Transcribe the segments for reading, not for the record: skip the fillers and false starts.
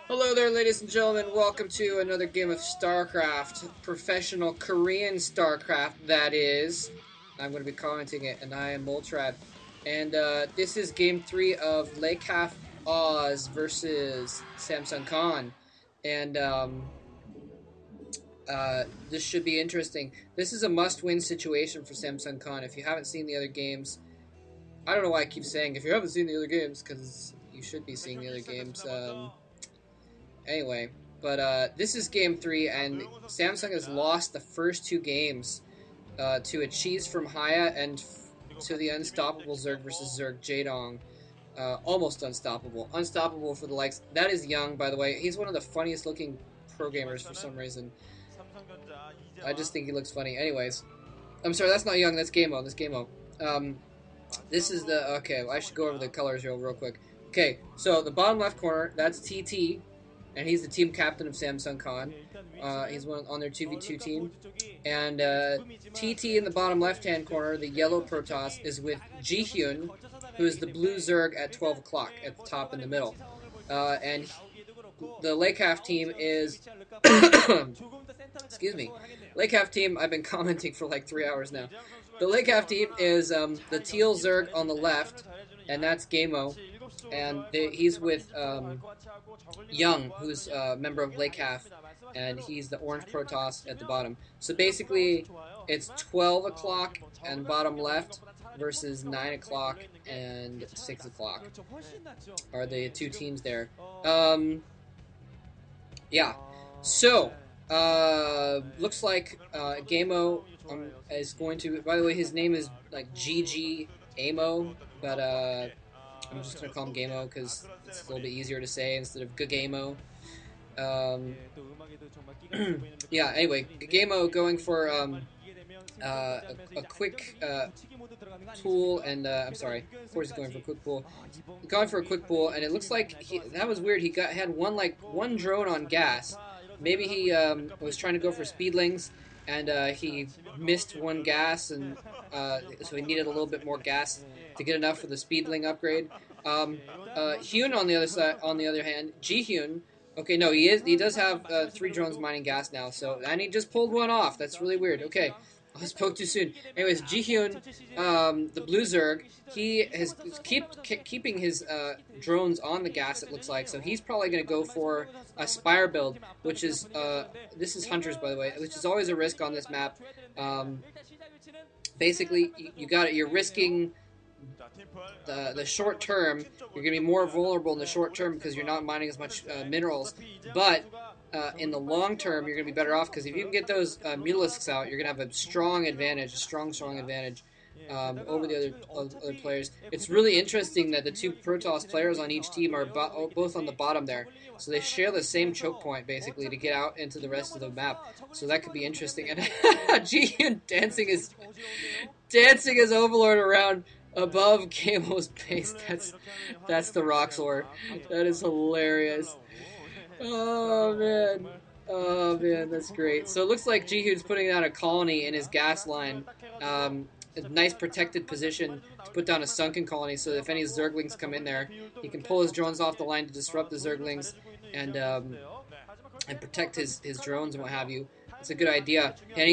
Hello there, ladies and gentlemen. Welcome to another game of StarCraft. Professional Korean StarCraft, that is. I'm going to be commenting it, and I am Moltrad. And this is game 3 of Lecaf Oz versus Samsung Khan. And this should be interesting. This is a must-win situation for Samsung Khan. If you haven't seen the other games, I don't know why I keep saying if you haven't seen the other games, because you should be seeing the other games. Anyway, but this is game 3, and Samsung has lost the first 2 games to a cheese from Haya and to the unstoppable Zerg versus Zerg Jaedong. Almost unstoppable. Unstoppable for the likes. That is Young, by the way. He's one of the funniest looking pro gamers for some reason. I just think he looks funny. Anyways, I'm sorry, that's not Young. That's GGaeMo. That's GGaeMo. This is the okay. I should go over the colors real quick. Okay, so the bottom left corner, that's TT. And he's the team captain of Samsung Khan. He's on their 2v2 team. And TT in the bottom left-hand corner, the yellow Protoss, is with JiHyun, who is the blue Zerg at 12 o'clock at the top in the middle. And the Lecaf team is... Excuse me. Lecaf team, I've been commenting for like 3 hours now. The Lecaf team is the teal Zerg on the left, and that's GGaeMo. And he's with Young, who's a member of Lecaf, and he's the orange Protoss at the bottom. So basically, it's 12 o'clock and bottom left versus 9 o'clock and 6 o'clock are the 2 teams there. Yeah. So, looks like GGaeMo is going to... By the way, his name is like GGaeMo, but I'm just going to call him GGaeMo because it's a little bit easier to say instead of GGaeMo. Yeah, anyway, GGaeMo going for a quick pool, and I'm sorry, of course he's going for a quick pool. Going for a quick pool, and it looks like that was weird. He had one drone on gas. Maybe he was trying to go for speedlings, and he missed one gas, and so he needed a little bit more gas to get enough for the speedling upgrade. Hyun on the other hand, JiHyun. Okay, no, he does have 3 drones mining gas now. So, and he just pulled one off. That's really weird. Okay, I spoke too soon. Anyways, JiHyun, the blue Zerg, he is keeping his drones on the gas. It looks like, so he's probably going to go for a Spire build, which is this is Hunters, by the way, which is always a risk on this map. Basically, you're risking the short term. You're going to be more vulnerable in the short term because you're not mining as much minerals, but in the long term you're going to be better off because if you can get those Mutalisks out, you're going to have a strong advantage, a strong advantage over the other players. It's really interesting that the 2 Protoss players on each team are both on the bottom there, so they share the same choke point basically to get out into the rest of the map. So that could be interesting. And GGaeMo dancing his Overlord around above GGaeMo's base. That's the Roxor. That is hilarious. Oh man, that's great. So it looks like JiHyun's putting down a colony in his gas line. A nice protected position to put down a sunken colony, so if any Zerglings come in there, he can pull his drones off the line to disrupt the Zerglings and protect his drones and what have you. It's a good idea, and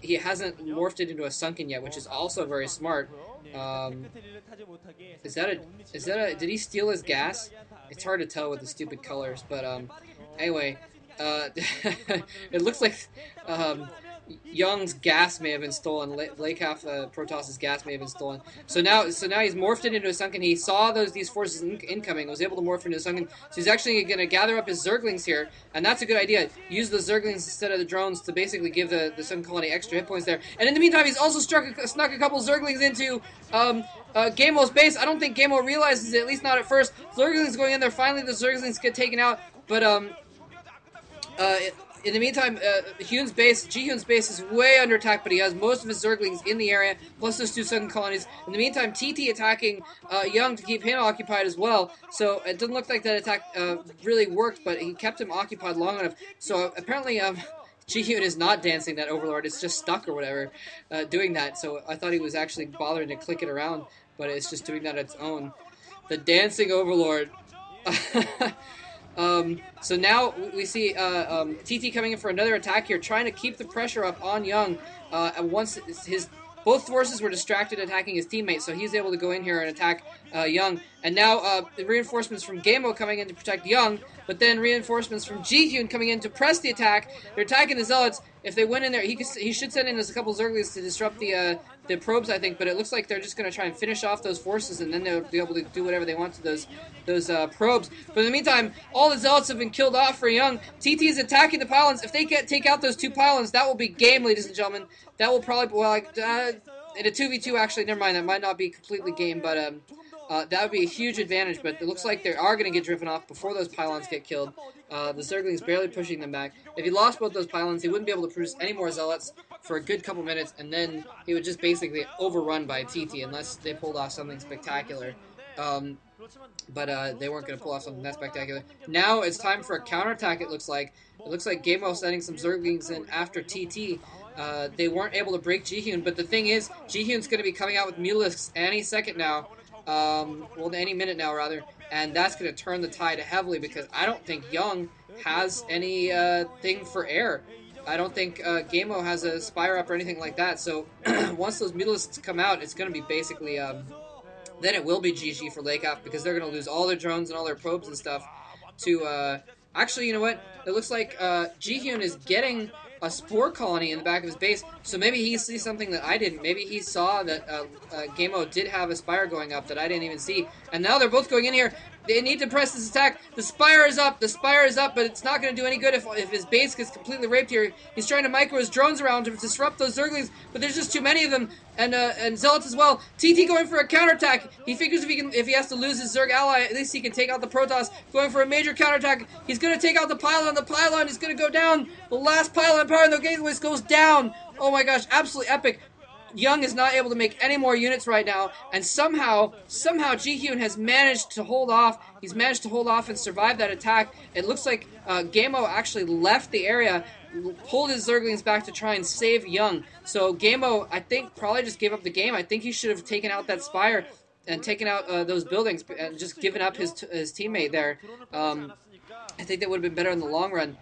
he hasn't morphed it into a sunken yet, which is also very smart. Did he steal his gas? It's hard to tell with the stupid colors, but anyway, it looks like Young's gas may have been stolen. Lecaf Protoss's gas may have been stolen. So now he's morphed it into a sunken. He saw these forces incoming, was able to morph into a sunken. So he's actually going to gather up his Zerglings here, and that's a good idea. Use the Zerglings instead of the drones to basically give the sunken colony extra hit points there. And in the meantime, he's also snuck a couple Zerglings into GGaeMo's base. I don't think GGaeMo realizes it, at least not at first. Zerglings going in there. Finally, the Zerglings get taken out, but in the meantime, JiHyun's base is way under attack, but he has most of his Zerglings in the area, plus those 2 sunken colonies. In the meantime, TT attacking Young to keep him occupied as well. So it didn't look like that attack really worked, but he kept him occupied long enough. So apparently, JiHyun is not dancing that Overlord. It's just stuck or whatever, doing that. So I thought he was actually bothering to click it around, but it's just doing that on its own. The dancing Overlord. So now we see TT coming in for another attack here, trying to keep the pressure up on Young. And once both forces were distracted attacking his teammate, so he's able to go in here and attack Young. And now the reinforcements from GGaeMo coming in to protect Young, but then reinforcements from JiHyun coming in to press the attack. They're attacking the Zealots. If they went in there, he should send in a couple Zerglies to disrupt the probes, I think. But it looks like they're just going to try and finish off those forces, and then they'll be able to do whatever they want to those probes. But in the meantime, all the Zealots have been killed off for Young. TT is attacking the pylons. If they take out those 2 pylons, that will be game, ladies and gentlemen. That will probably, well, in a 2v2, actually, never mind. That might not be completely game, but that would be a huge advantage. But it looks like they are going to get driven off before those pylons get killed. The Zergling's barely pushing them back. If he lost both those pylons, he wouldn't be able to produce any more Zealots for a good couple minutes, and then he would just basically overrun by TT unless they pulled off something spectacular. But they weren't going to pull off something that spectacular. Now it's time for a counterattack, it looks like. It looks like GGaeMo sending some Zerglings in after TT. They weren't able to break JiHyun, but the thing is, JiHyun's going to be coming out with Mutalisks any second now. Well, any minute now, rather. And that's going to turn the tide heavily, because I don't think Young has any thing for air. I don't think GGaeMo has a Spire Up or anything like that. So once those Mutalisks come out, it's going to be basically... then it will be GG for Lecaf, because they're going to lose all their drones and all their probes and stuff to... actually, you know what? It looks like JiHyun is getting a spore colony in the back of his base, so maybe he sees something that I didn't. Maybe he saw that GGaeMo did have a Spire going up that I didn't even see. And now they're both going in here. They need to press this attack. The Spire is up. The Spire is up, but it's not going to do any good if his base gets completely raped here. He's trying to micro his drones around to disrupt those Zerglings, but there's just too many of them, and Zealots as well. TT going for a counterattack. He figures if he has to lose his Zerg ally, at least he can take out the Protoss. Going for a major counterattack. He's going to take out the pylon. The pylon is going to go down. The last pylon power in the gateways goes down. Oh my gosh, absolutely epic. Young is not able to make any more units right now, and somehow JiHyun has managed to hold off. He's managed to hold off and survive that attack. It looks like GGaeMo actually left the area, pulled his Zerglings back to try and save Young. So GGaeMo, I think, probably just gave up the game. I think he should have taken out that Spire and taken out those buildings and just given up his teammate there. I think that would have been better in the long run,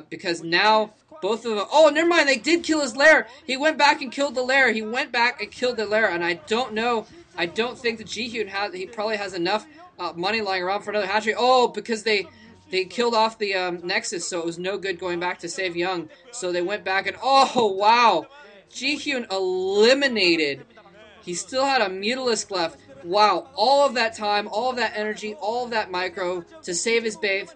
because now both of them... Oh, never mind, they did kill his lair. He went back and killed the lair. He went back and killed the lair, and I don't know. I don't think that JiHyun he probably has enough money lying around for another hatchery. Oh, because they killed off the Nexus, so it was no good going back to save Young. So they went back and... Oh, wow. JiHyun eliminated. He still had a Mutalisk left. Wow, all of that time, all of that energy, all of that micro to save his base,